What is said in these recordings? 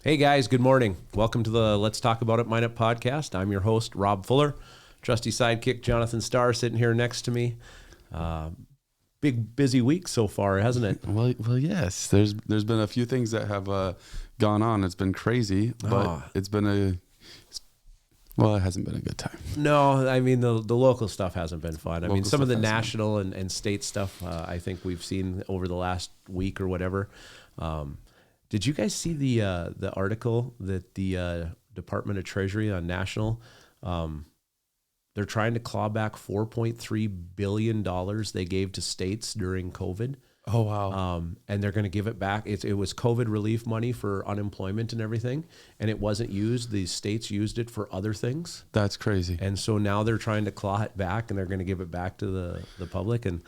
Hey guys, good morning. Welcome to the Let's Talk About It Minot podcast. I'm your host, Rob Fuller. Trusty sidekick Jonathan Starr sitting here next to me. Big busy week so far, hasn't it? Well, yes. There's been a few things that have gone on. It's been crazy, but it hasn't been a good time. No, I mean the local stuff hasn't been fun. I mean some of the stuff national and state stuff I think we've seen over the last week or whatever. Did you guys see the article that the Department of Treasury on national, they're trying to claw back $4.3 billion they gave to states during COVID. Oh, wow. And they're going to give it back. It was COVID relief money for unemployment and everything, and it wasn't used. The states used it for other things. That's crazy. And so now they're trying to claw it back, and they're going to give it back to the public. And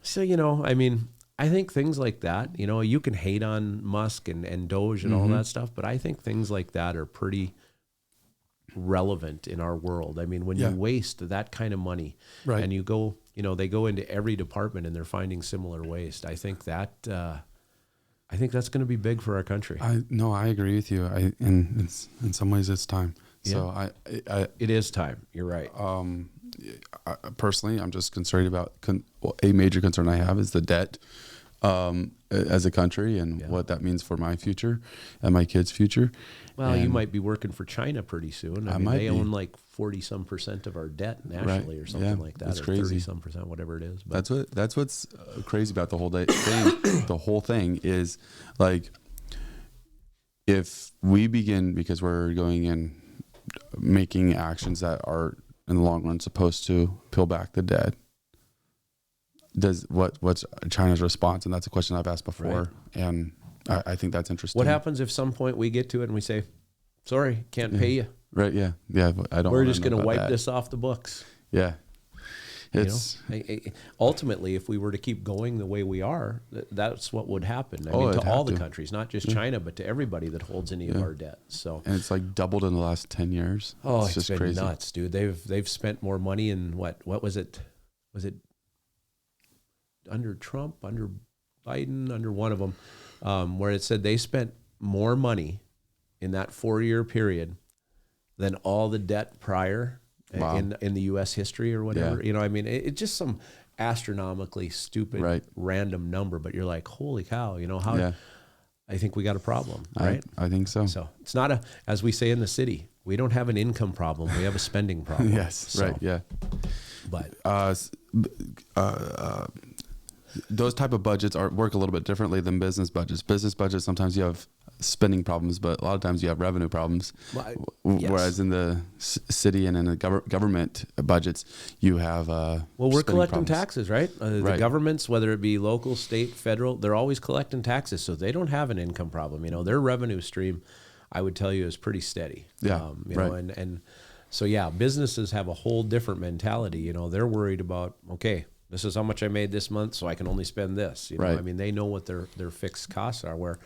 so, I mean, I think things like that, you can hate on Musk and Doge and all that stuff, but I think things like that are pretty relevant in our world. I mean, when you waste that kind of money and you go, they go into every department and they're finding similar waste. I think that's going to be big for our country. I agree with you. In some ways it's time. So it is time. You're right. Personally, I'm just concerned about a major concern I have is the debt as a country and what that means for my future and my kids' future. Well, you might be working for China pretty soon. I mean, they own like 40-some% of our debt nationally or something like that. That's or crazy. 30-some%, whatever it is. But That's what's crazy about the whole thing. The whole thing is like, if we begin, because we're going in making actions that are in the long run supposed to peel back the debt, what's China's response? And that's a question I've asked before. And I think that's interesting. What happens if some point we get to it and we say, sorry, can't pay you? Right. Yeah. We're just going to wipe this off the books. Yeah. Ultimately, if we were to keep going the way we are, that's what would happen. I mean, to all the countries, not just China, but to everybody that holds any of our debt. So, and it's like doubled in the last 10 years. Oh, it's just been crazy. Nuts, dude. They've spent more money in what was it? Was it under Trump, under Biden, under one of them, where it said they spent more money in that 4-year period than all the debt prior. Wow. In the U.S. history or whatever. I mean, it's just some astronomically stupid, random number, but you're like, holy cow, I think we got a problem, right? I think so. So it's not as we say in the city, we don't have an income problem. We have a spending problem. Yes, right, yeah. But those type of budgets work a little bit differently than business budgets. Business budgets, sometimes you have spending problems, but a lot of times you have revenue problems. Whereas in the city and in the government budgets, you have we're collecting problems. Taxes, right? The governments, whether it be local, state, federal, they're always collecting taxes, so they don't have an income problem. Their revenue stream, I would tell you, is pretty steady. And so businesses have a whole different mentality. They're worried about, okay, this is how much I made this month, so I can only spend this. I mean, they know what their fixed costs are. Where,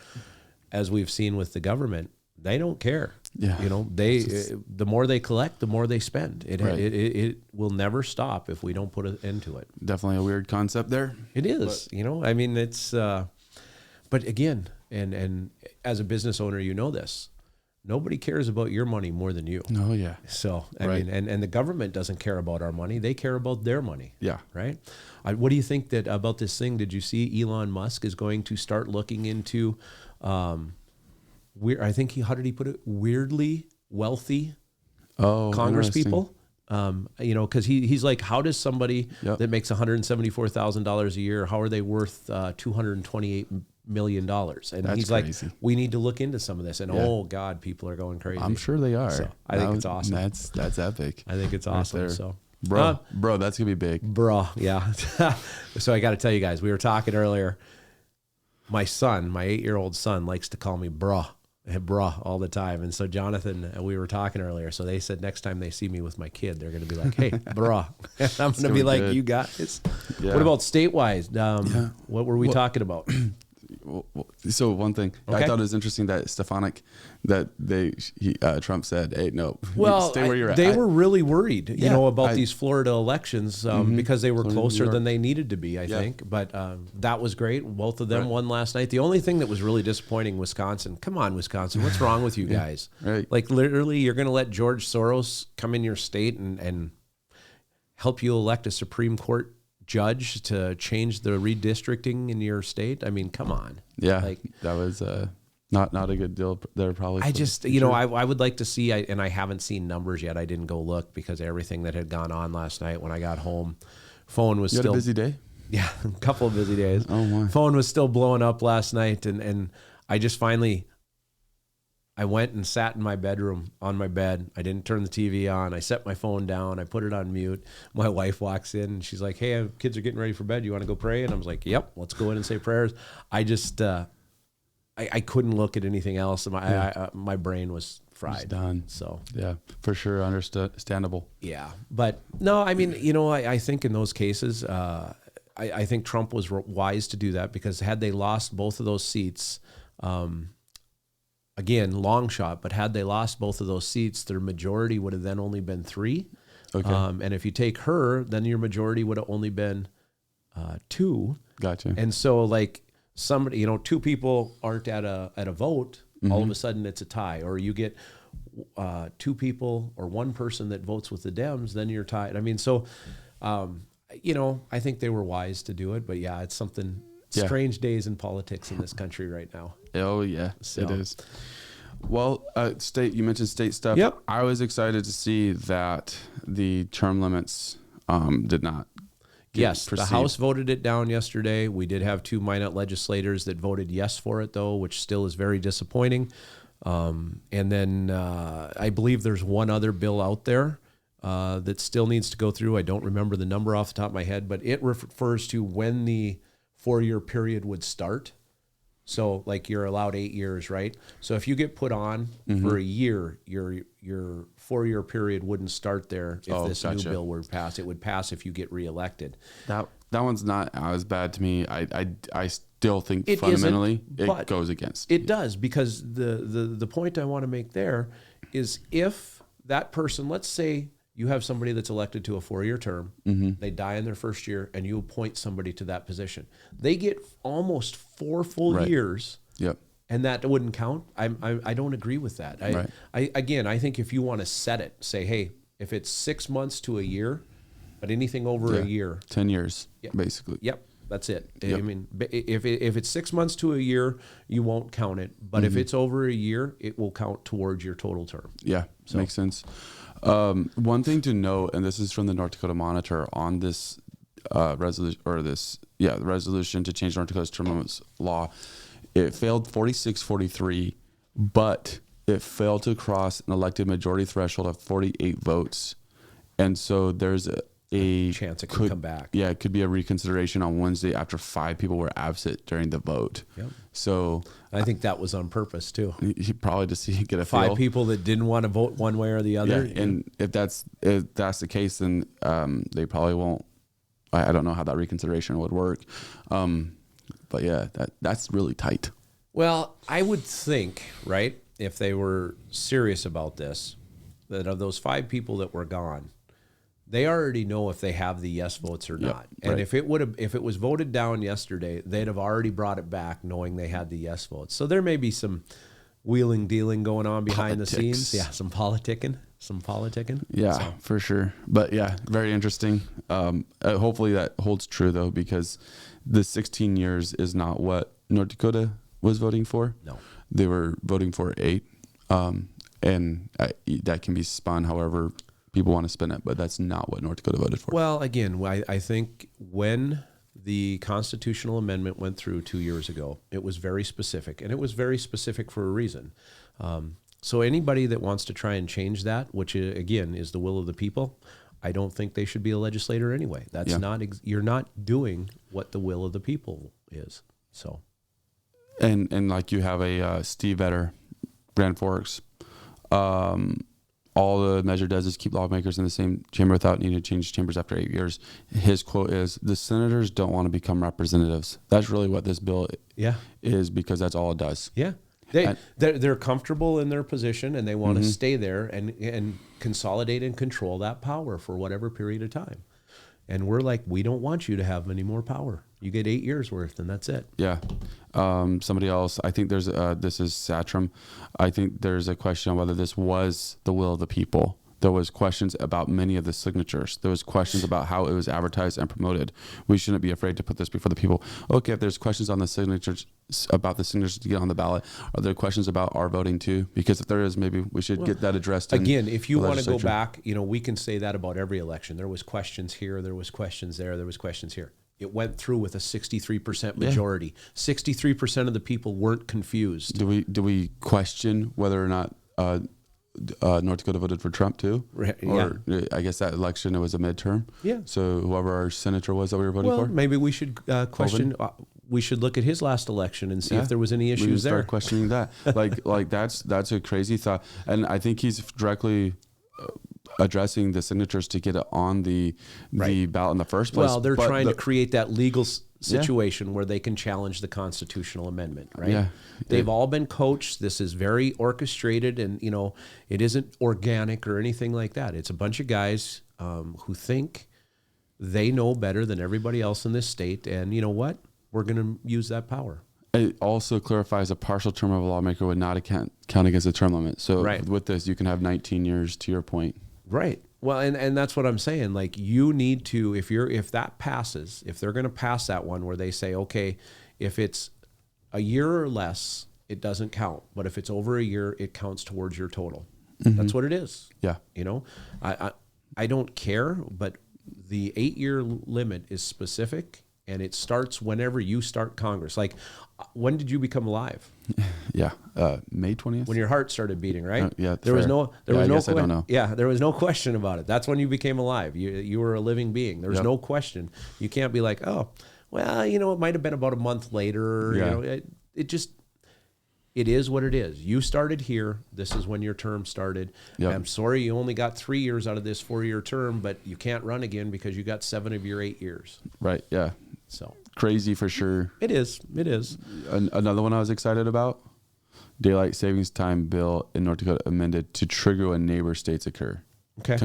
as we've seen with the government, they don't care. The more they collect, the more they spend. It will never stop if we don't put an end to it. Definitely a weird concept there. It is. I mean, it's. But again, and as a business owner, this. Nobody cares about your money more than you. Oh, yeah. So, I mean, and the government doesn't care about our money. They care about their money. Yeah. Right? What do you think about this thing? Did you see Elon Musk is going to start looking into, how did he put it? Weirdly wealthy Congress people? Because he's like, how does somebody that makes $174,000 a year, how are they worth $228 million? And that's he's crazy. Like, we need to look into some of this. And oh God, people are going crazy. I'm sure they are. So I think it's awesome. That's epic. I think it's awesome. Right, so bro, that's gonna be big. Bro, yeah. So I got to tell you guys, we were talking earlier. My 8-year-old son likes to call me bruh all the time. And so Jonathan, we were talking earlier. So they said next time they see me with my kid, they're going to be like, hey, bruh. And I'm going to be like, good. You got it. What about statewide? What were we talking about? So one thing I thought it was interesting that Trump said, "Hey, no, stay where you're at." They were really worried, about these Florida elections because they were closer than they needed to be, I think. But that was great. Both of them won last night. The only thing that was really disappointing, Wisconsin. Come on, Wisconsin, what's wrong with you guys? Right. Like literally, you're going to let George Soros come in your state and help you elect a Supreme Court judge to change the redistricting in your state? I mean, come on. Yeah, that was not a good deal there probably. I just, I would like to see, and I haven't seen numbers yet. I didn't go look because everything that had gone on last night when I got home, phone was still. You had a busy day? Yeah, a couple of busy days. Oh my. Phone was still blowing up last night, and I just finally, I went and sat in my bedroom on my bed. I didn't turn the TV on. I set my phone down. I put it on mute. My wife walks in and she's like, "Hey, kids are getting ready for bed. You want to go pray?" And I was like, "Yep, let's go in and say prayers." I just, I couldn't look at anything else. My brain was fried. It's done. So yeah, for sure, understandable. Yeah, but no, I mean, I think in those cases, I think Trump was wise to do that because had they lost both of those seats. Again, long shot, but had they lost both of those seats, their majority would have then only been 3. Okay. And if you take her, then your majority would have only been 2. Gotcha. And so, like somebody, 2 people aren't at a vote, all of a sudden it's a tie, or you get 2 people or 1 person that votes with the Dems, then you're tied. I mean, so I think they were wise to do it, but yeah, it's something. Strange days in politics in this country right now. Oh yeah, it is. Well, state, you mentioned state stuff. Yep. I was excited to see that the term limits did not Yes, the House voted it down yesterday. We did have 2 Minot legislators that voted yes for it, though, which still is very disappointing. And then I believe there's one other bill out there that still needs to go through. I don't remember the number off the top of my head, but it refers to when the 4-year period would start. So like you're allowed 8 years, right? So if you get put on for a year, your 4-year period wouldn't start there if this new bill were passed. It would pass if you get reelected. That one's not as bad to me. I still think fundamentally it goes against. It does, because the point I want to make there is if that person, let's say you have somebody that's elected to a 4-year term, they die in their first year, and you appoint somebody to that position. They get almost 4 full years, and that wouldn't count. I don't agree with that. I think if you want to set it, say, hey, if it's 6 months to a year, but anything over a year. 10 years, basically. Yep, that's it. I mean, if it's 6 months to a year, you won't count it. But if it's over a year, it will count towards your total term. Yeah, makes sense. One thing to note, and this is from the North Dakota Monitor on this resolution, the resolution to change North Dakota's term limits law. It failed 46-43, but it failed to cross an elected majority threshold of 48 votes, and so there's a chance it could come back. Yeah, it could be a reconsideration on Wednesday after 5 people were absent during the vote. Yep. So I think that was on purpose too. He probably just get a 5 feel. people that didn't want to vote one way or the other. Yeah, and if that's the case, then they probably won't. I don't know how that reconsideration would work. But yeah, that's really tight. Well, I would think, right, if they were serious about this, that of those 5 people that were gone, they already know if they have the yes votes or not. And if it was voted down yesterday, they'd have already brought it back knowing they had the yes votes. So there may be some wheeling dealing going on behind the scenes. Yeah, some politicking. Yeah, for sure. But yeah, very interesting. Hopefully that holds true though, because the 16 years is not what North Dakota was voting for. No. They were voting for 8. And that can be spun however people want to spin it, but that's not what North Dakota voted for. Well, again, I think when the constitutional amendment went through 2 years ago, it was very specific, and it was very specific for a reason. So anybody that wants to try and change that, which again is the will of the people, I don't think they should be a legislator anyway. That's you're not doing what the will of the people is. So, and like you have a Steve Vetter, Grand Forks, all the measure does is keep lawmakers in the same chamber without needing to change chambers after 8 years. His quote is, the senators don't want to become representatives. That's really what this bill is, because that's all it does. Yeah. They're comfortable in their position, and they want to stay there and consolidate and control that power for whatever period of time. And we're like, we don't want you to have any more power. You get 8 years worth, and that's it. Yeah. Somebody else, I think there's, this is Satcham. I think there's a question on whether this was the will of the people. There was questions about many of the signatures. There was questions about how it was advertised and promoted. We shouldn't be afraid to put this before the people. Okay, if there's questions on the signatures, about the signatures to get on the ballot, are there questions about our voting too? Because if there is, maybe we should get that addressed. Again, if you want to go back, we can say that about every election. There was questions here, there was questions there, there was questions here. It went through with a 63% majority. 63% of the people weren't confused. Do we question whether or not North Dakota voted for Trump too? Or I guess that election, it was a midterm. Yeah. So whoever our senator was that we were voting for? Maybe we should question. We should look at his last election and see if there was any issues there. Start questioning that. like that's a crazy thought. And I think he's directly addressing the signatures to get it on the ballot in the first place. Well, they're trying to create that legal situation where they can challenge the constitutional amendment, right? Yeah. They've all been coached. This is very orchestrated, and it isn't organic or anything like that. It's a bunch of guys who think they know better than everybody else in this state, and you know what? We're going to use that power. It also clarifies a partial term of a lawmaker would not count against the term limit. So with this, you can have 19 years, to your point. Right. Well, and that's what I'm saying. Like, you need to, if that passes, if they're going to pass that one where they say, okay, if it's a year or less, it doesn't count. But if it's over a year, it counts towards your total. That's what it is. Yeah. I don't care, but the 8-year limit is specific, and it starts whenever you start Congress. Like, when did you become alive? Yeah, May 20th. When your heart started beating, right? Yeah, there was no. I don't know. Yeah, there was no question about it. That's when you became alive. You were a living being. There was no question. You can't be like, oh, well, it might have been about a month later. Yeah. It is what it is. You started here. This is when your term started. Yep. I'm sorry you only got 3 years out of this 4-year term, but you can't run again because you got 7 of your 8 years. Right. Yeah. So crazy for sure. It is. Another one I was excited about: daylight savings time bill in North Dakota amended to trigger when neighbor states occur. Okay.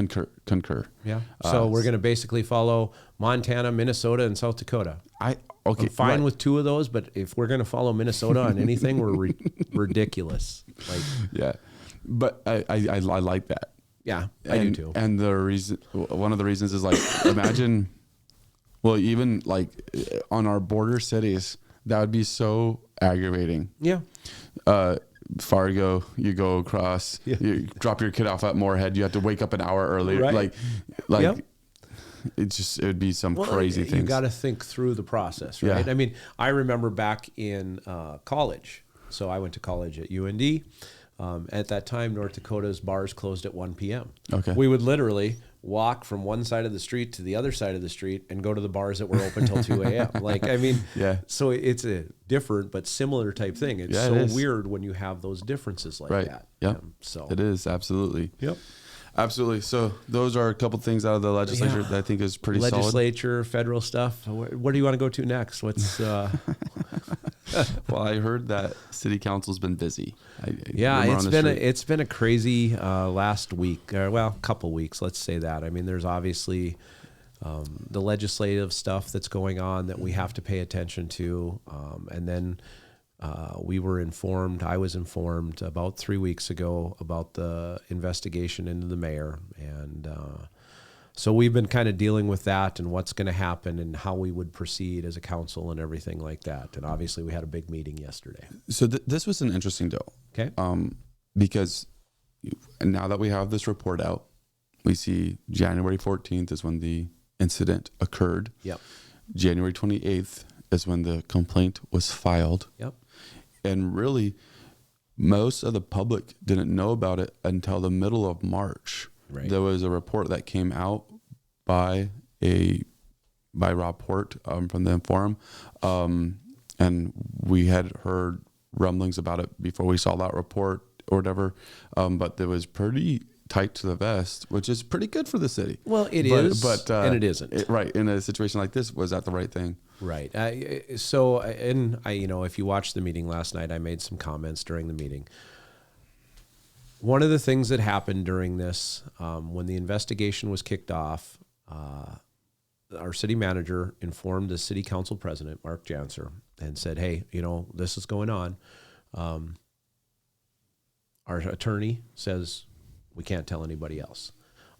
Concur. Yeah. So we're going to basically follow Montana, Minnesota, and South Dakota. I'm fine with 2 of those, but if we're going to follow Minnesota on anything, we're ridiculous. Yeah. But I like that. Yeah, I do too. And one of the reasons is imagine, well, even on our border cities, that would be so aggravating. Yeah. Fargo, you go across, you drop your kid off at Moorhead, you have to wake up an hour earlier. Right. It would be some crazy things. You got to think through the process, right? Yeah. I mean, I remember back in college. So I went to college at UND. At that time, North Dakota's bars closed at 1 p.m. Okay. We would literally walk from one side of the street to the other side of the street and go to the bars that were open till 2 a.m. So it's a different but similar type thing. It's weird when you have those differences like that. Yeah. So it is, absolutely. Yep. Absolutely. So those are a couple things out of the legislature that I think is pretty solid. Legislature, federal stuff. Where do you want to go to next? What's Well, I heard that city council's been busy. It's been a crazy last week, couple weeks. Let's say that. I mean, there's obviously the legislative stuff that's going on that we have to pay attention to, and then I was informed about 3 weeks ago about the investigation into the mayor, and so we've been kind of dealing with that and what's going to happen and how we would proceed as a council and everything like that. And obviously we had a big meeting yesterday. So this was an interesting deal. Okay. Because now that we have this report out, we see January 14th is when the incident occurred. Yep. January 28th is when the complaint was filed. Yep. And really, most of the public didn't know about it until the middle of March. Right. There was a report that came out by Rob Port from the Inforum, and we had heard rumblings about it before we saw that report or whatever. But there was pretty tight to the vest, which is pretty good for the city. Well, and it isn't. Right. In a situation like this, was that the right thing? Right. If you watched the meeting last night, I made some comments during the meeting. One of the things that happened during this, when the investigation was kicked off, our city manager informed the city council president, Mark Janser, and said, hey, this is going on. Our attorney says we can't tell anybody else.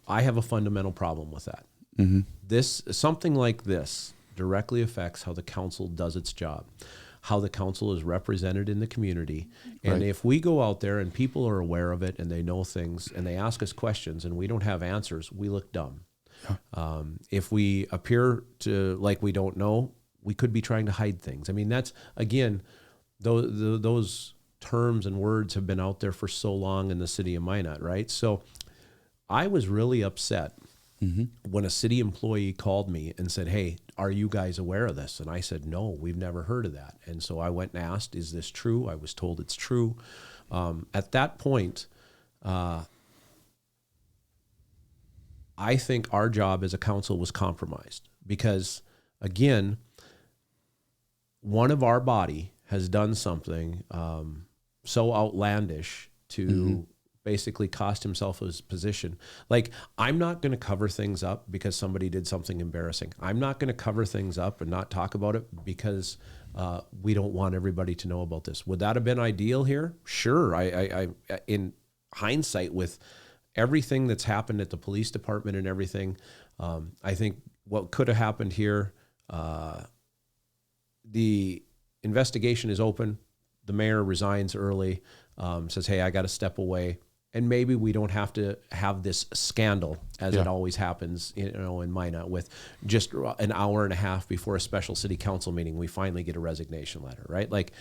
I have a fundamental problem with that. Mm-hmm. Something like this directly affects how the council does its job, how the council is represented in the community. And if we go out there and people are aware of it and they know things and they ask us questions and we don't have answers, we look dumb. Yeah. If we appear to like we don't know, we could be trying to hide things. I mean, that's, again, those terms and words have been out there for so long in the city of Minot, right? So I was really upset when a city employee called me and said, hey, are you guys aware of this? And I said, no, we've never heard of that. And so I went and asked, is this true? I was told it's true. At that point, I think our job as a council was compromised because, again, one of our body has done something so outlandish to basically cost himself his position. Like, I'm not going to cover things up because somebody did something embarrassing. I'm not going to cover things up and not talk about it because we don't want everybody to know about this. Would that have been ideal here? Sure. I in hindsight, with everything that's happened at the police department and everything, I think what could have happened here, the investigation is open. The mayor resigns early, says, hey, I got to step away. And maybe we don't have to have this scandal as it always happens, in Minot, with just an hour and a half before a special city council meeting, we finally get a resignation letter, right? Like,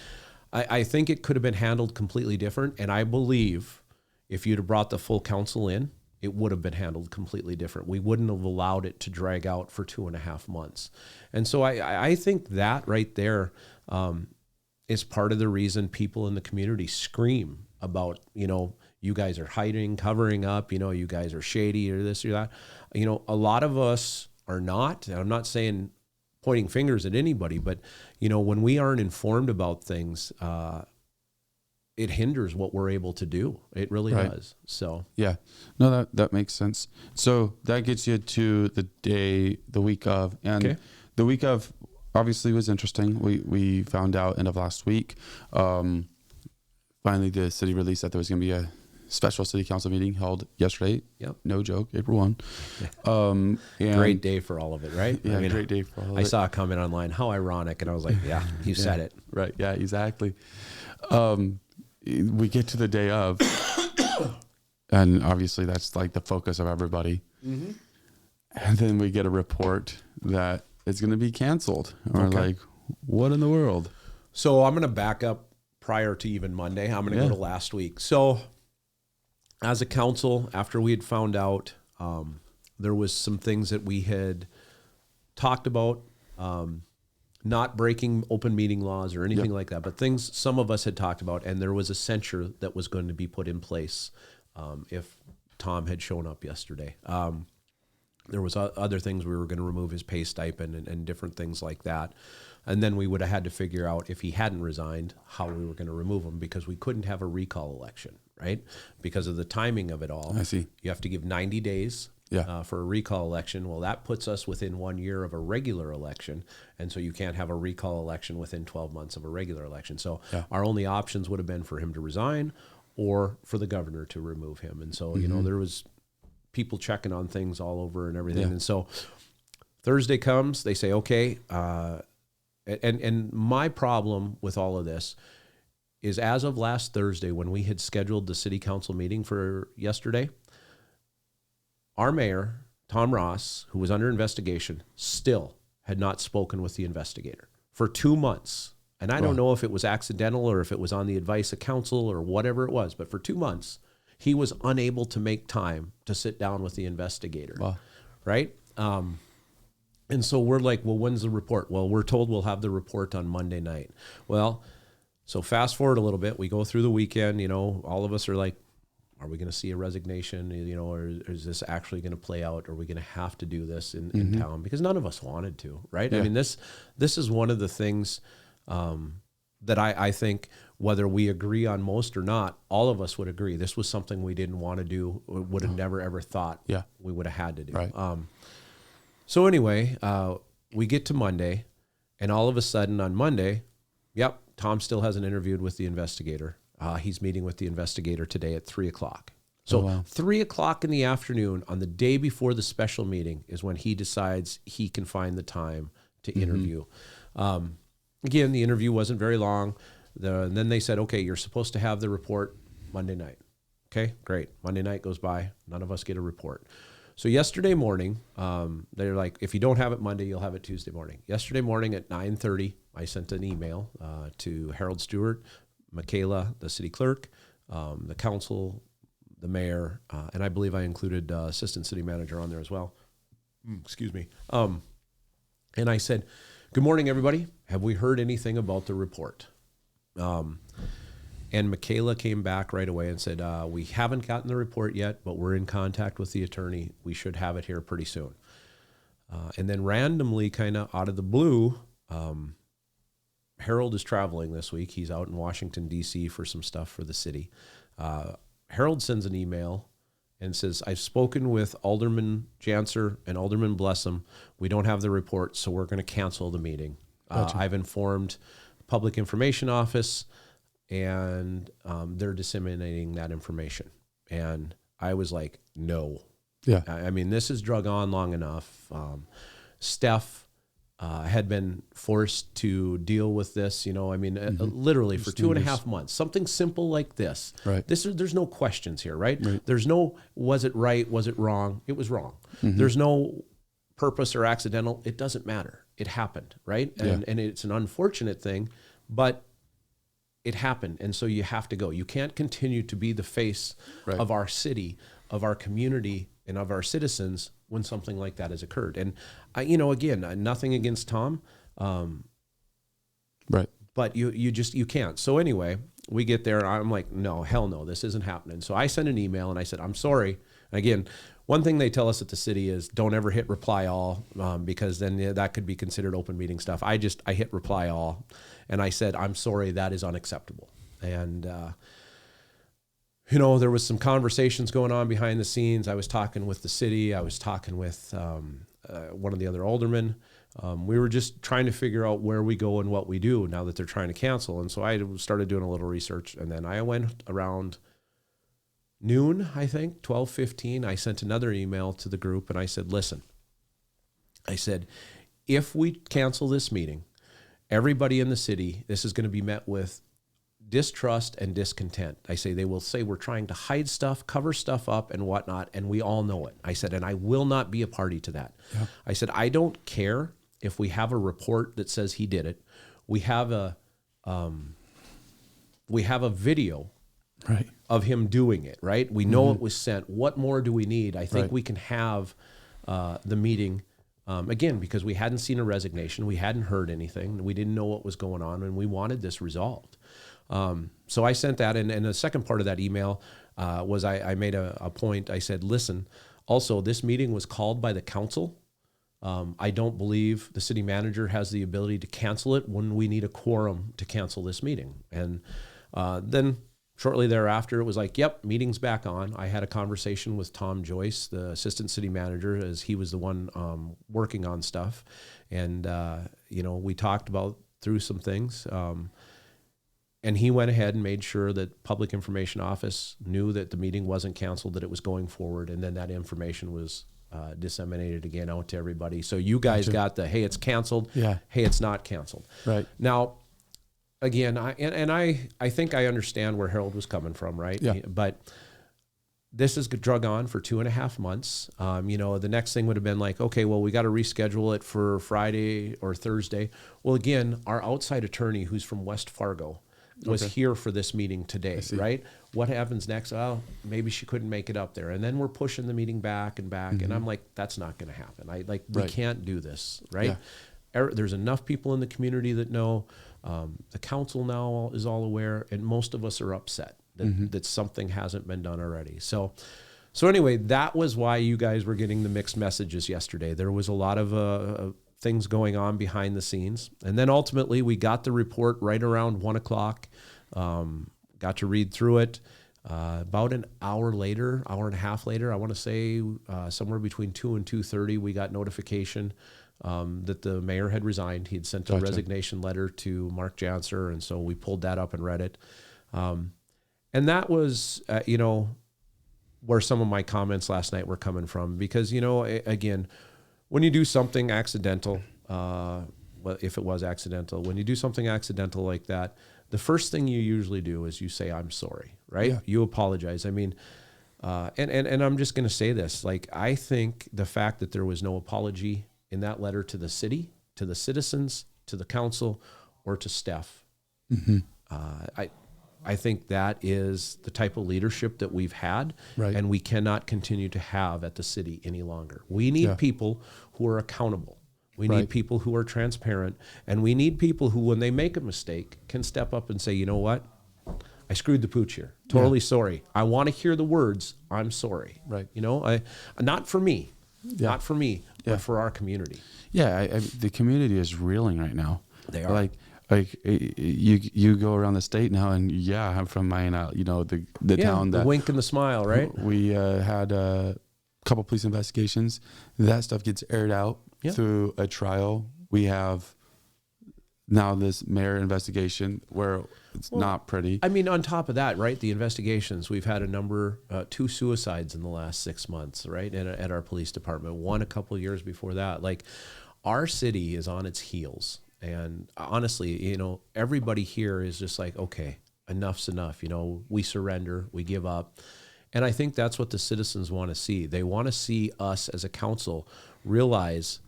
I think it could have been handled completely different. And I believe if you'd have brought the full council in, it would have been handled completely different. We wouldn't have allowed it to drag out for 2.5 months. And so I think that right there is part of the reason people in the community scream about, you guys are hiding, covering up, you guys are shady or this or that. A lot of us are not. And I'm not saying pointing fingers at anybody, but, when we aren't informed about things, it hinders what we're able to do. It really does. So yeah, no, that makes sense. So that gets you to the week of, and the week of obviously was interesting. We found out end of last week. Finally, the city released that there was going to be a special city council meeting held yesterday. Yep. No joke, April 1. And great day for all of it, right? Yeah, great day for all of it. I saw a comment online, how ironic, and I was like, yeah, you said it. Right, yeah, exactly. We get to the day of, and obviously that's like the focus of everybody. Mm-hmm. And then we get a report that it's going to be canceled. Or like, what in the world? So I'm going to back up prior to even Monday. I'm going to go to last week. So as a council, after we had found out, there was some things that we had talked about, not breaking open meeting laws or anything like that, but things some of us had talked about, and there was a censure that was going to be put in place if Tom had shown up yesterday. There was other things. We were going to remove his pay stipend and different things like that. And then we would have had to figure out, if he hadn't resigned, how we were going to remove him, because we couldn't have a recall election, right? Because of the timing of it all. I see. You have to give 90 days for a recall election. Well, that puts us within 1 year of a regular election. And so you can't have a recall election within 12 months of a regular election. So our only options would have been for him to resign or for the governor to remove him. And so, there was people checking on things all over and everything. And so Thursday comes, they say, okay, and my problem with all of this is, as of last Thursday, when we had scheduled the city council meeting for yesterday, our mayor, Tom Ross, who was under investigation, still had not spoken with the investigator for 2 months. And I don't know if it was accidental or if it was on the advice of council or whatever it was, but for 2 months, he was unable to make time to sit down with the investigator. Wow. Right? And so we're like, well, when's the report? Well, we're told we'll have the report on Monday night. Well, so fast forward a little bit. We go through the weekend, all of us are like, are we going to see a resignation, or is this actually going to play out? Are we going to have to do this in town? Because none of us wanted to, right? Yeah. I mean, this is one of the things that I think, whether we agree on most or not, all of us would agree. This was something we didn't want to do, would have never, ever thought we would have had to do. Right. So anyway, we get to Monday, and all of a sudden on Monday, Tom still hasn't interviewed with the investigator. He's meeting with the investigator today at 3:00. So 3:00 in the afternoon on the day before the special meeting is when he decides he can find the time to interview. Again, the interview wasn't very long. And then they said, okay, you're supposed to have the report Monday night. Okay, great. Monday night goes by. None of us get a report. So yesterday morning, they're like, if you don't have it Monday, you'll have it Tuesday morning. Yesterday morning at 9:30, I sent an email to Harold Stewart, Michaela, the city clerk, the council, the mayor, and I believe I included assistant city manager on there as well. Excuse me. And I said, good morning, everybody. Have we heard anything about the report? And Michaela came back right away and said, we haven't gotten the report yet, but we're in contact with the attorney. We should have it here pretty soon. And then randomly, kind of out of the blue, Harold is traveling this week. He's out in Washington, D.C. for some stuff for the city. Harold sends an email and says, I've spoken with Alderman Janser and Alderman Blessum. We don't have the report, so we're going to cancel the meeting. Gotcha. I've informed Public Information Office, and they're disseminating that information. And I was like, no. Yeah. I mean, this has drug on long enough. Steph had been forced to deal with this, literally for 2.5 months. Something simple like this. Right. There's no questions here, right? There's no, was it right? Was it wrong? It was wrong. There's no purpose or accidental. It doesn't matter. It happened, right? And it's an unfortunate thing, but it happened. And so you have to go. You can't continue to be the face of our city, of our community, and of our citizens when something like that has occurred. And again, nothing against Tom. Right. But you can't. So anyway, we get there and I'm like, no, hell no, this isn't happening. So I sent an email and I said, I'm sorry. And again, one thing they tell us at the city is don't ever hit reply all, because then that could be considered open meeting stuff. I hit reply all and I said, I'm sorry, that is unacceptable. And, there was some conversations going on behind the scenes. I was talking with the city. I was talking with one of the other aldermen. We were just trying to figure out where we go and what we do now that they're trying to cancel. And so I started doing a little research, and then I went around noon, I think, 12:15. I sent another email to the group, and I said, listen, if we cancel this meeting, everybody in the city, this is going to be met with distrust and discontent. I say, they will say we're trying to hide stuff, cover stuff up and whatnot, and we all know it. I said, and I will not be a party to that. Yeah. I said, I don't care if we have a report that says he did it. We have a video of him doing it, right? We know it was sent. What more do we need? I think we can have the meeting, again, because we hadn't seen a resignation. We hadn't heard anything. We didn't know what was going on, and we wanted this resolved. So I sent that, and the second part of that email was I made a point. I said, listen, also, this meeting was called by the council. I don't believe the city manager has the ability to cancel it when we need a quorum to cancel this meeting. And then shortly thereafter, it was like, yep, meeting's back on. I had a conversation with Tom Joyce, the assistant city manager, as he was the one working on stuff. And, we talked through some things. And he went ahead and made sure that Public Information Office knew that the meeting wasn't canceled, that it was going forward. And then that information was disseminated again out to everybody. So you guys got the, hey, it's canceled. Yeah. Hey, it's not canceled. Right. Now, again, I think I understand where Harold was coming from, right? Yeah. But this has drug on for 2.5 months. The next thing would have been like, okay, well, we got to reschedule it for Friday or Thursday. Well, again, our outside attorney, who's from West Fargo, was here for this meeting today, right? What happens next? Oh, maybe she couldn't make it up there. And then we're pushing the meeting back and back. And I'm like, that's not going to happen. We can't do this, right? Yeah. There's enough people in the community that know. The council now is all aware, and most of us are upset. that something hasn't been done already. So anyway, that was why you guys were getting the mixed messages yesterday. There was a lot of things going on behind the scenes. And then ultimately we got the report right around 1:00, got to read through it. About an hour and a half later, I want to say somewhere between 2 and 2:30, we got notification that the mayor had resigned. He had sent a resignation letter to Mark Janser, and so we pulled that up and read it. And that was, where some of my comments last night were coming from. Because, again, when you do something accidental, well, if it was accidental, when you do something accidental like that, the first thing you usually do is you say, I'm sorry, right? Yeah. You apologize. I mean, and I'm just going to say this, like, I think the fact that there was no apology in that letter to the city, to the citizens, to the council, or to Steph, I think that is the type of leadership that we've had, and we cannot continue to have at the city any longer. We need people who are accountable. We need people who are transparent, and we need people who, when they make a mistake, can step up and say, you know what? I screwed the pooch here. Totally sorry. I want to hear the words, I'm sorry. Right. Not for me, but for our community. Yeah. The community is reeling right now. They are. Like you go around the state now, and I'm from Minot, the town that the wink and the smile, right? We had a couple police investigations. That stuff gets aired out through a trial. We have now this mayor investigation where it's not pretty. I mean, on top of that, right? The investigations, we've had 2 suicides in the last 6 months, right? At our police department, one a couple of years before that. Like, our city is on its heels. And honestly, everybody here is just like, okay, enough's enough. We surrender, we give up. And I think that's what the citizens want to see. They want to see us as a council realize,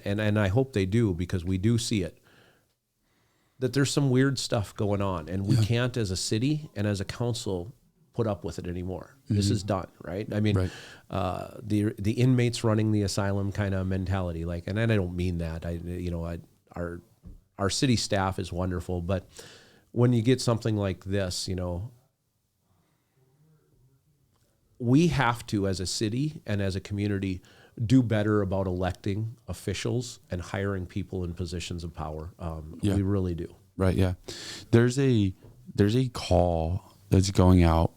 and I hope they do, because we do see it, that there's some weird stuff going on, and we can't, as a city and as a council, put up with it anymore. This is done, right? I mean, the inmates running the asylum kind of mentality, like, and I don't mean that. Our city staff is wonderful, but when you get something like this, we have to, as a city and as a community, do better about electing officials and hiring people in positions of power. We really do. Right. Yeah. There's a call that's going out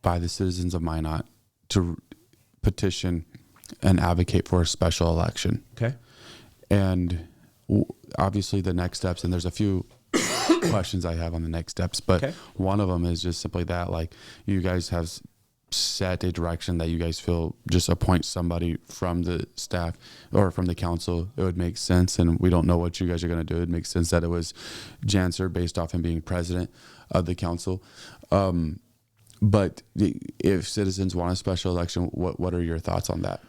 by the citizens of Minot to petition and advocate for a special election. Okay. And obviously the next steps, and there's a few questions I have on the next steps, but one of them is just simply that, like, you guys have set a direction that you guys feel just appoint somebody from the staff or from the council. It would make sense, and we don't know what you guys are going to do. It makes sense that it was Janser based off him being president of the council. But if citizens want a special election, what are your thoughts on that?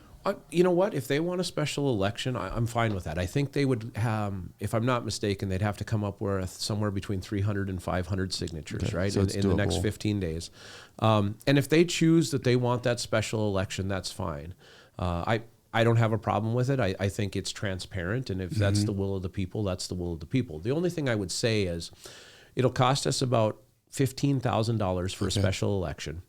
You know what? If they want a special election, I'm fine with that. I think they would have, if I'm not mistaken, they'd have to come up with somewhere between 300 and 500 signatures, right, so in the next 15 days. And if they choose that they want that special election, that's fine. I don't have a problem with it. I think it's transparent, and if that's the will of the people, that's the will of the people. The only thing I would say is it'll cost us about $15,000 for a special election.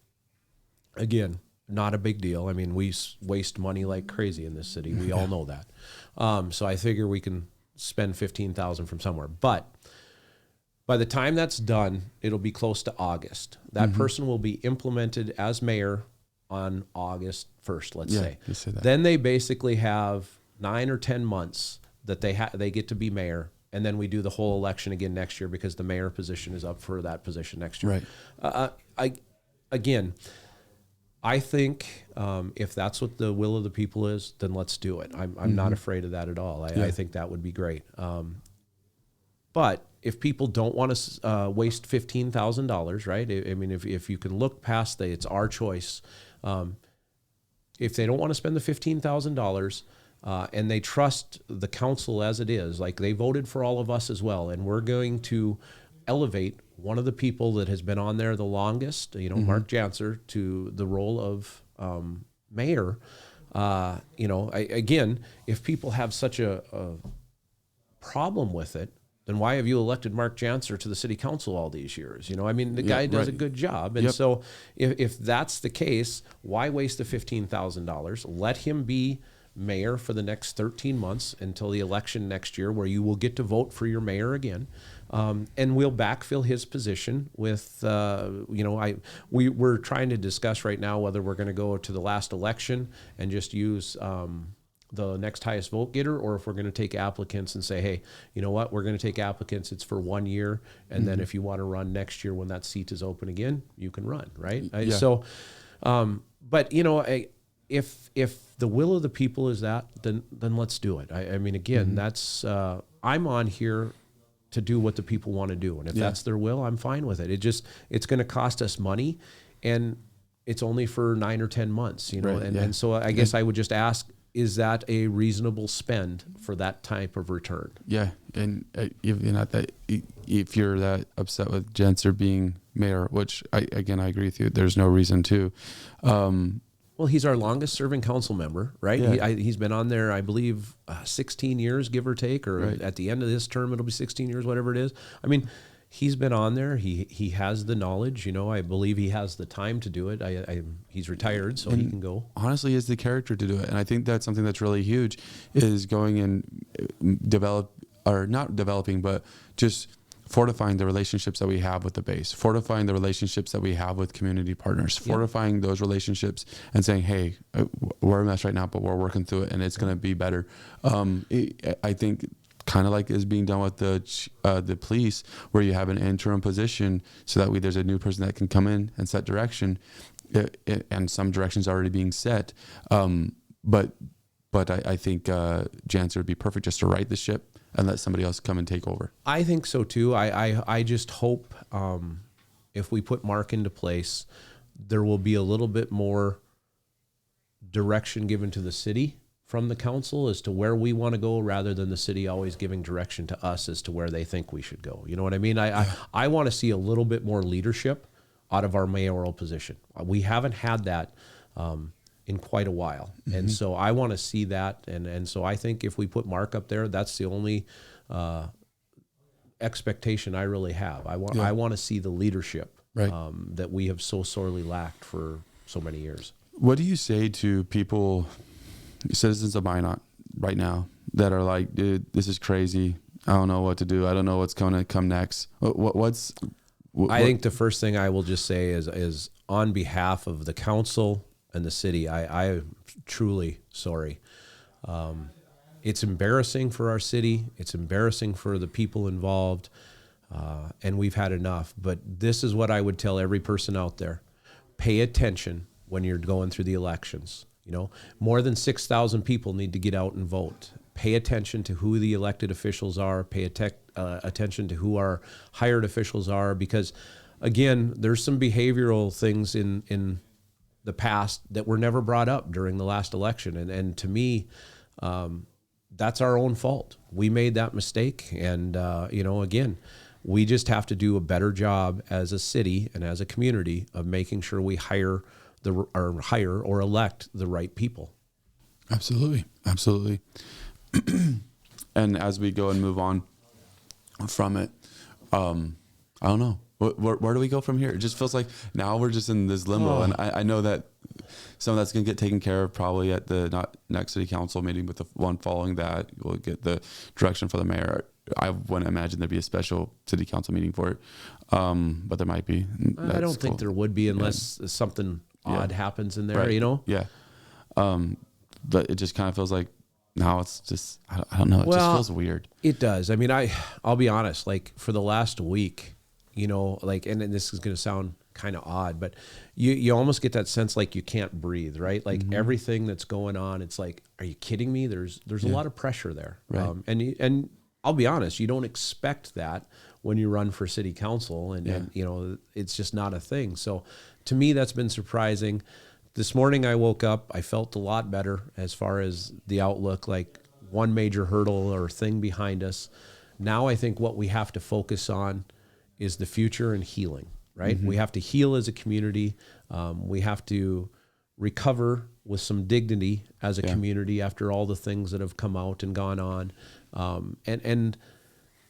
Again, not a big deal. I mean, we waste money like crazy in this city. We all know that. So I figure we can spend $15,000 from somewhere. But by the time that's done, it'll be close to August. That person will be implemented as mayor on August 1st, let's say. Then they basically have 9 or 10 months that they get to be mayor. And then we do the whole election again next year because the mayor position is up for that position next year. Right. I think if that's what the will of the people is, then let's do it. I'm not afraid of that at all. I think that would be great. But if people don't want to waste $15,000, right? I mean, if you can look past it's our choice. If they don't want to spend the $15,000 and they trust the council as it is, like they voted for all of us as well, and we're going to elevate one of the people that has been on there the longest, Mark Janser, to the role of mayor. Again, if people have such a problem with it, then why have you elected Mark Janser to the city council all these years? You know, I mean, the guy does a good job. And so if that's the case, why waste the $15,000? Let him be mayor for the next 13 months until the election next year, where you will get to vote for your mayor again. And we'll backfill his position with, we're trying to discuss right now whether we're going to go to the last election and just use the next highest vote getter, or if we're going to take applicants and say, hey, you know what, we're going to take applicants. It's for 1 year. And then if you want to run next year when that seat is open again, you can run, right? But, you know, if the will of the people is that, then let's do it. I mean, again, that's, I'm on here to do what the people want to do. And if that's their will, I'm fine with it. It's going to cost us money, and it's only for 9 or 10 months, you know? And so I guess I would just ask, is that a reasonable spend for that type of return? Yeah. And if you're that upset with Janser being mayor, which I agree with you, there's no reason to. Well, he's our longest serving council member, right? Yeah. He's been on there, I believe, 16 years, give or take, or at the end of this term, it'll be 16 years, whatever it is. I mean, he's been on there. He has the knowledge, you know. I believe he has the time to do it. He's retired, so he can go. Honestly, he has the character to do it, and I think that's something that's really huge. Is going and not developing, but just fortifying the relationships that we have with the base, fortifying the relationships that we have with community partners, fortifying those relationships, and saying, hey, we're a mess right now, but we're working through it, and it's going to be better. I think, kind of like is being done with the police, where you have an interim position so that way there's a new person that can come in and set direction, and some directions already being set. But I think Janser would be perfect just to right the ship and let somebody else come and take over. I think so too. I just hope if we put Mark into place, there will be a little bit more direction given to the city from the council as to where we want to go, rather than the city always giving direction to us as to where they think we should go. You know what I mean? I want to see a little bit more leadership out of our mayoral position. We haven't had that in quite a while. And so I want to see that. And so I think if we put Mark up there, that's the only expectation I really have. I want to see the leadership that we have so sorely lacked for so many years. What do you say to people, citizens of Minot right now, that are like, dude, this is crazy. I don't know what to do. I don't know what's going to come next. I think the first thing I will just say is on behalf of the council and the city, I'm truly sorry. It's embarrassing for our city. It's embarrassing for the people involved. And we've had enough. But this is what I would tell every person out there. Pay attention when you're going through the elections. You know, more than 6,000 people need to get out and vote. Pay attention to who the elected officials are. Pay attention to who our hired officials are, because, again, there's some behavioral things in the past that were never brought up during the last election. And to me, that's our own fault. We made that mistake. And, again, we just have to do a better job as a city and as a community of making sure we hire or elect the right people. Absolutely. And as we go and move on from it, I don't know. Where do we go from here? It just feels like now we're just in this limbo. And I know that some of that's going to get taken care of probably at the next city council meeting, but the one following that, we'll get the direction for the mayor. I wouldn't imagine there'd be a special city council meeting for it. But there might be. I don't think there would be unless something odd happens in there, you know? Yeah. But it just kind of feels like now it's just, I don't know. It just feels weird. It does. I mean, I'll be honest, like for the last week, you know, like, and this is going to sound kind of odd, but you almost get that sense like you can't breathe, right? Like everything that's going on, it's like, are you kidding me? There's a lot of pressure there. Right. And I'll be honest, you don't expect that when you run for city council, and you know, it's just not a thing. So to me, that's been surprising. This morning I woke up, I felt a lot better as far as the outlook, like one major hurdle or thing behind us. Now I think what we have to focus on is the future and healing, right? We have to heal as a community. We have to recover with some dignity as a community after all the things that have come out and gone on. And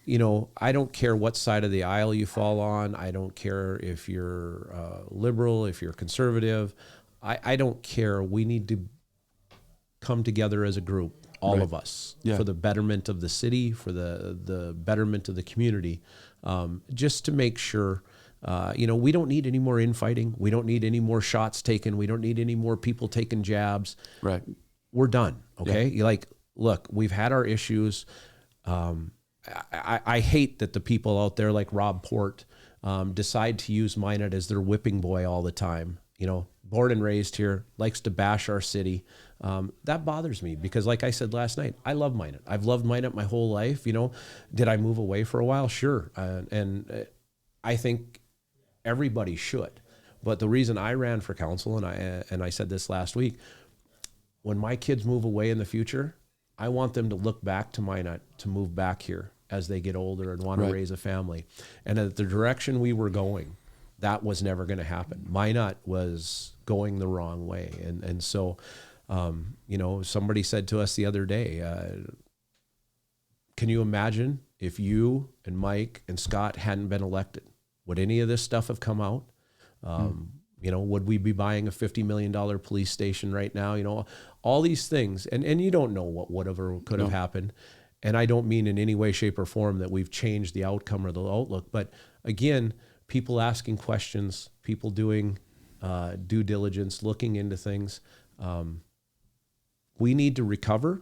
I don't care what side of the aisle you fall on. I don't care if you're liberal, if you're conservative. I don't care. We need to come together as a group, all of us, for the betterment of the city, for the betterment of the community, just to make sure, we don't need any more infighting. We don't need any more shots taken. We don't need any more people taking jabs. Right. We're done. Okay. Yeah. Look, we've had our issues. I hate that the people out there like Rob Port decide to use Minot as their whipping boy all the time. Born and raised here, likes to bash our city. That bothers me because, like I said last night, I love Minot. I've loved Minot my whole life. Did I move away for a while? Sure. And I think everybody should. But the reason I ran for council, and I said this last week, when my kids move away in the future, I want them to look back to Minot to move back here as they get older and want to raise a family. And at the direction we were going, that was never going to happen. Minot was going the wrong way. And so, somebody said to us the other day, can you imagine if you and Mike and Scott hadn't been elected? Would any of this stuff have come out? Would we be buying a $50 million police station right now? All these things. And you don't know what would have or could have happened. And I don't mean in any way, shape, or form that we've changed the outcome or the outlook. But again, people asking questions, people doing due diligence, looking into things. We need to recover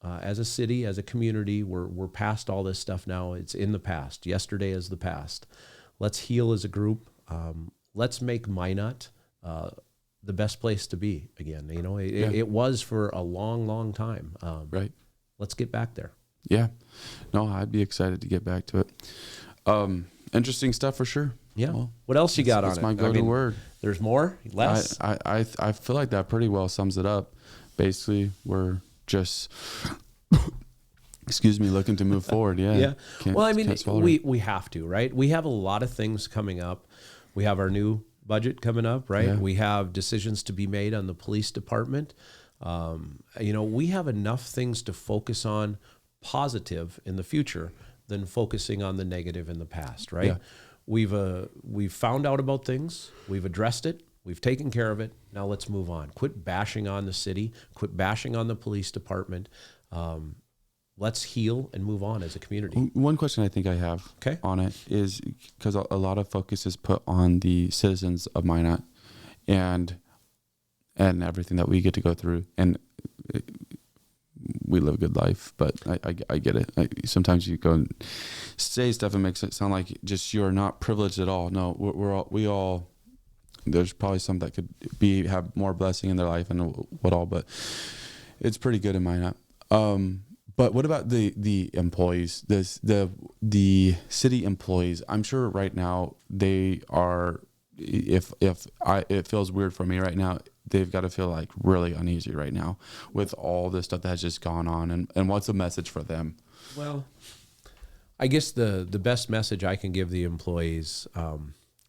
as a city, as a community. We're past all this stuff now. It's in the past. Yesterday is the past. Let's heal as a group. Let's make Minot the best place to be again. It was for a long, long time. Right. Let's get back there. Yeah. No, I'd be excited to get back to it. Interesting stuff for sure. Yeah. Well, what else you got on it? That's my go-to word. There's more? Less? I feel like that pretty well sums it up. Basically, we're just, looking to move forward. Yeah. Yeah. We have to, right? We have a lot of things coming up. We have our new budget coming up, right? Yeah. We have decisions to be made on the police department. We have enough things to focus on positive in the future than focusing on the negative in the past, right? Yeah. We've found out about things, we've addressed it, we've taken care of it. Now let's move on. Quit bashing on the city, quit bashing on the police department. Let's heal and move on as a community. One question I think I have on it is because a lot of focus is put on the citizens of Minot and everything that we get to go through. And we live a good life, but I get it. Sometimes you go and say stuff and makes it sound like just you're not privileged at all. No, we all, there's probably some that could have more blessing in their life and what all, but it's pretty good in Minot. But what about the employees, the city employees? I'm sure right now they are, it feels weird for me right now, they've got to feel like really uneasy right now with all this stuff that has just gone on. And what's the message for them? Well, I guess the best message I can give the employees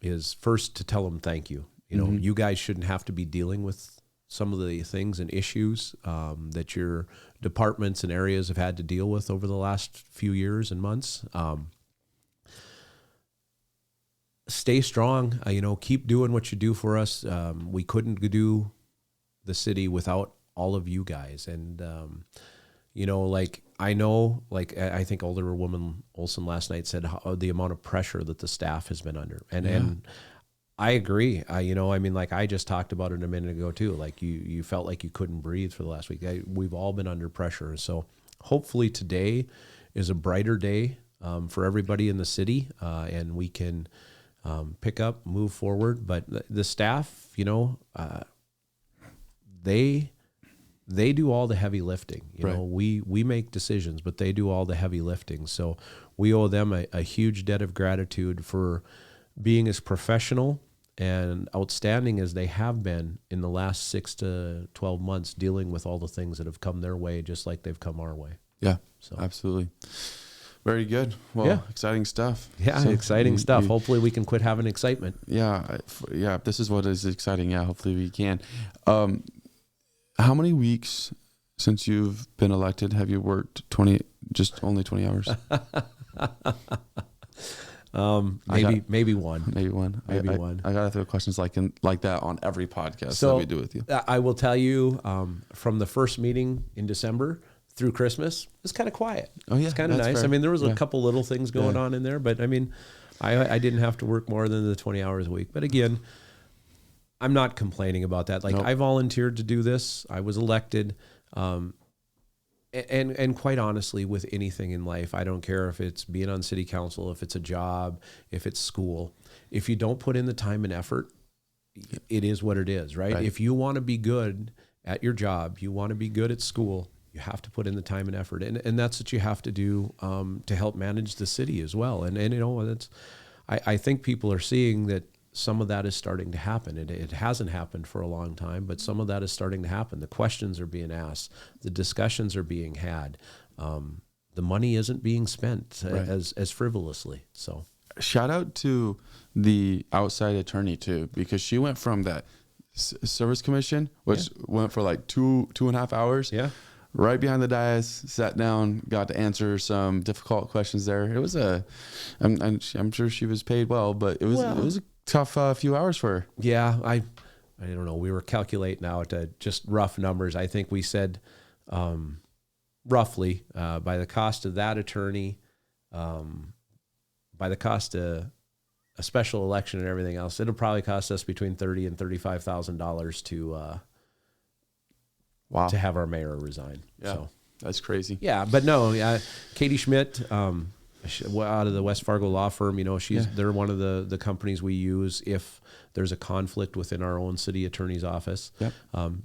is first to tell them thank you. You guys shouldn't have to be dealing with some of the things and issues that your departments and areas have had to deal with over the last few years and months. Stay strong, keep doing what you do for us. We couldn't do the city without all of you guys. And, I think Alderwoman Olson last night said the amount of pressure that the staff has been under. And I agree. I just talked about it a minute ago too. Like you felt like you couldn't breathe for the last week. We've all been under pressure. So hopefully today is a brighter day for everybody in the city, and we can pick up, move forward. But the staff, they do all the heavy lifting. We make decisions, but they do all the heavy lifting. So we owe them a huge debt of gratitude for being as professional and outstanding as they have been in the last 6 to 12 months, dealing with all the things that have come their way, just like they've come our way. Yeah, so absolutely. Very good. Well, exciting stuff. Yeah, so exciting stuff. Hopefully we can quit having excitement. Yeah. This is what is exciting. Yeah, hopefully we can. How many weeks since you've been elected have you worked? Only 20 hours? Maybe one. Maybe one. Maybe one. I gotta throw questions like that on every podcast that we do with you. I will tell you, from the first meeting in December through Christmas, it's kind of quiet. Oh yeah, it's kind of nice. Fair. I mean, there was a couple little things going on in there, but I mean, I didn't have to work more than the 20 hours a week. But again, I'm not complaining about that. Like, I volunteered to do this. I was elected. And quite honestly, with anything in life, I don't care if it's being on city council, if it's a job, if it's school. If you don't put in the time and effort, it is what it is, right? If you want to be good at your job, you want to be good at school, you have to put in the time and effort. And that's what you have to do to help manage the city as well. And you know, I think people are seeing that some of that is starting to happen. It hasn't happened for a long time, but some of that is starting to happen. The questions are being asked. The discussions are being had. The money isn't being spent as frivolously. So, shout out to the outside attorney too, because she went from that service commission, which went for like 2.5 hours. Yeah. Right behind the dais, sat down, got to answer some difficult questions there. It was I'm sure she was paid well, but it was a tough few hours for her. Yeah, I don't know. We were calculating out just rough numbers. I think we said roughly by the cost of that attorney, by the cost of a special election and everything else, it'll probably cost us between $30,000 and $35,000 to have our mayor resign. Yeah, so that's crazy. Yeah, but no, Katie Schmidt, out of the West Fargo law firm, you know, they're one of the companies we use if there's a conflict within our own city attorney's office. Yep.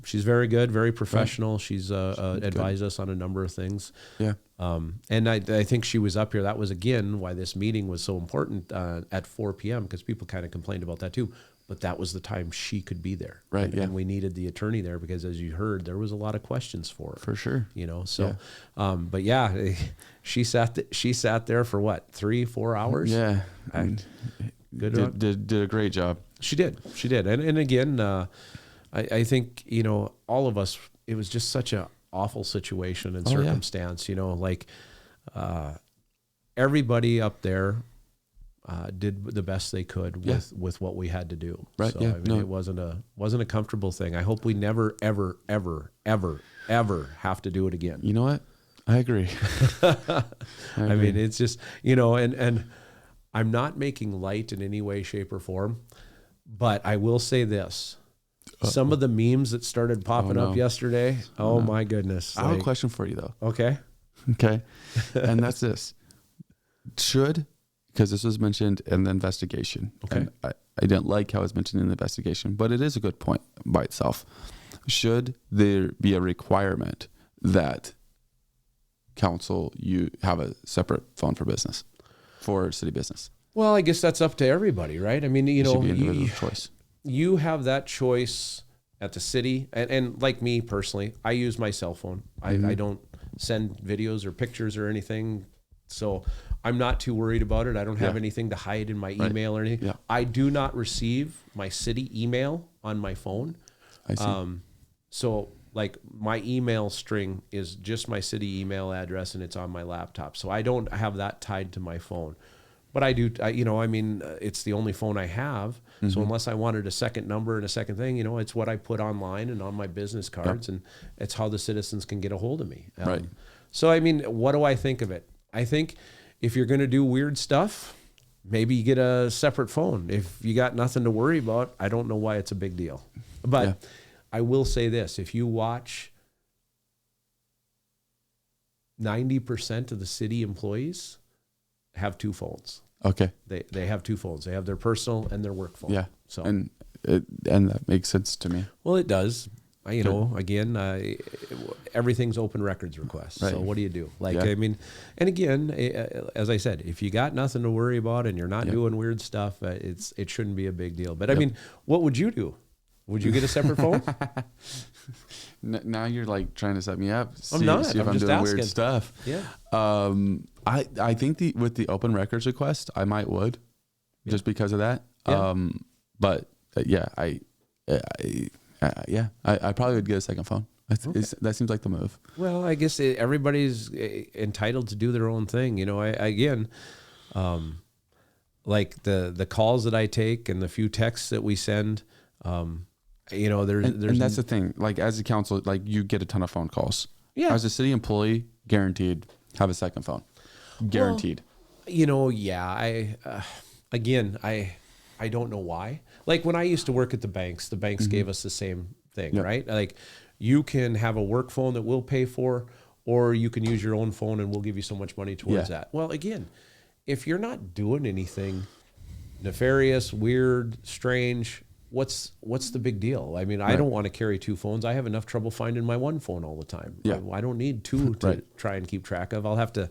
She's very good, very professional. She's advised us on a number of things. Yeah. And I think she was up here. That was, again, why this meeting was so important at 4 p.m. because people kind of complained about that too. But that was the time she could be there. Right. And we needed the attorney there because, as you heard, there was a lot of questions for her. For sure. You know, so, but yeah, she sat there for what, 3-4 hours? Yeah. Good. Did a great job. She did. And again, I think, you know, all of us, it was just such an awful situation and circumstance, you know, like everybody up there did the best they could with what we had to do. Right. So I mean, it wasn't a comfortable thing. I hope we never, ever, ever, ever, ever have to do it again. You know what? I agree. I mean, it's just, you know, and I'm not making light in any way, shape, or form, but I will say this. Some of the memes that started popping up yesterday, my goodness. I have a question for you, though. Okay. And that's this. Because this was mentioned in the investigation. Okay. And I didn't like how it's mentioned in the investigation, but it is a good point by itself. Should there be a requirement that council, you have a separate phone for business, for city business? Well, I guess that's up to everybody, right? I mean, you know, choice. You have that choice at the city. And like me personally, I use my cell phone. I don't send videos or pictures or anything. So I'm not too worried about it. I don't have anything to hide in my email or anything. Yeah. I do not receive my city email on my phone. I see. So like my email string is just my city email address and it's on my laptop. So I don't have that tied to my phone. But I do, it's the only phone I have. Mm-hmm. So unless I wanted a second number and a second thing, you know, it's what I put online and on my business cards, and it's how the citizens can get a hold of me. Right. So, I mean, what do I think of it? I think if you're going to do weird stuff, maybe you get a separate phone. If you got nothing to worry about, I don't know why it's a big deal. But I will say this, if you watch 90% of the city employees have two phones. Okay. They have two phones. They have their personal and their work phone. Yeah. So and that makes sense to me. Well, it does. You know, again, everything's open records requests. Right. So what do you do? I mean, and again, as I said, if you got nothing to worry about and you're not doing weird stuff, it shouldn't be a big deal. But I mean, what would you do? Would you get a separate phone? Now you're like trying to set me up. I'm not. See if I'm just doing asking. Weird stuff. Yeah. I think with the open records request, I might just because of that. Yeah. I probably would get a second phone. That seems like the move. Well, I guess everybody's entitled to do their own thing. You know, like the calls that I take and the few texts that we send, you know, and that's the thing. Like as a council, like you get a ton of phone calls. Yeah. As a city employee, guaranteed have a second phone. Guaranteed. Well, you know, yeah. I don't know why. Like when I used to work at the banks gave us the same thing, right? Like you can have a work phone that we'll pay for, or you can use your own phone and we'll give you so much money towards that. Well, again, if you're not doing anything nefarious, weird, strange, what's the big deal? I mean, I don't want to carry two phones. I have enough trouble finding my one phone all the time. Yeah. I don't need two to try and keep track of. I'll have to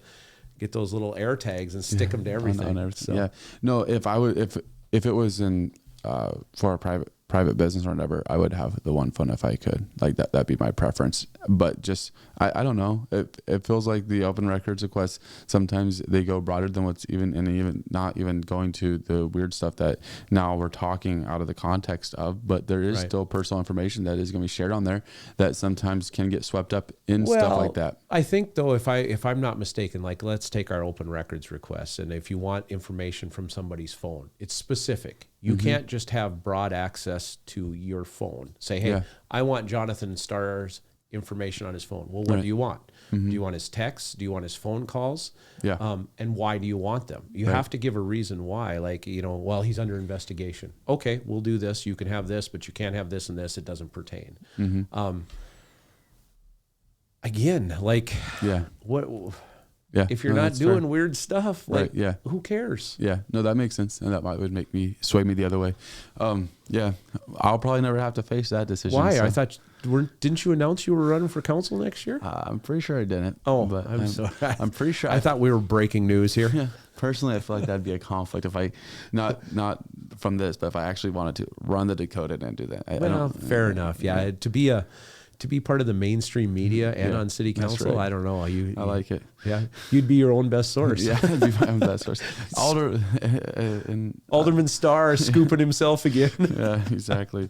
get those little air tags and stick them to everything. On everything. So. Yeah. No, if it was in for a private business or whatever, I would have the one phone if I could. Like that'd be my preference. But just I don't know. It feels like the open records requests sometimes they go broader than what's even not even going to the weird stuff that now we're talking out of the context of. But there is still personal information that is going to be shared on there that sometimes can get swept up in stuff like that. I think though, if I'm not mistaken, like let's take our open records requests, and if you want information from somebody's phone, it's specific. You can't just have broad access to your phone. Say, hey, I want Jonathan Starr's information on his phone. Well, what do you want? Do you want his texts? Do you want his phone calls? Yeah. And why do you want them? You have to give a reason why. Like, you know, well, he's under investigation. Okay, we'll do this. You can have this, but you can't have this and this. It doesn't pertain. Again, like, what? Yeah. If you're not doing weird stuff, like, who cares? Yeah. No, that makes sense. And that would make me sway me the other way. Yeah. I'll probably never have to face that decision. Why? So. I thought, didn't you announce you were running for council next year? I'm pretty sure I didn't. Oh, but I'm sorry. I'm pretty sure. I thought we were breaking news here. Yeah. Personally, I feel like that'd be a conflict if I, not from this, but if I actually wanted to run the Dakota and do that. Fair enough. Yeah. To be part of the mainstream media and on city council, I don't know. I like it. Yeah, you'd be your own best source. Yeah, I'd be my own best source. Alderman Starr scooping himself again. Yeah, exactly.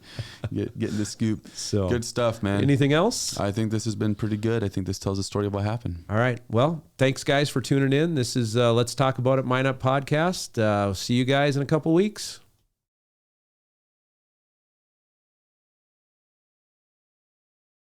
Getting the scoop. So good stuff, man. Anything else? I think this has been pretty good. I think this tells a story of what happened. All right. Well, thanks guys for tuning in. This is Let's Talk About It Minot podcast. See you guys in a couple weeks.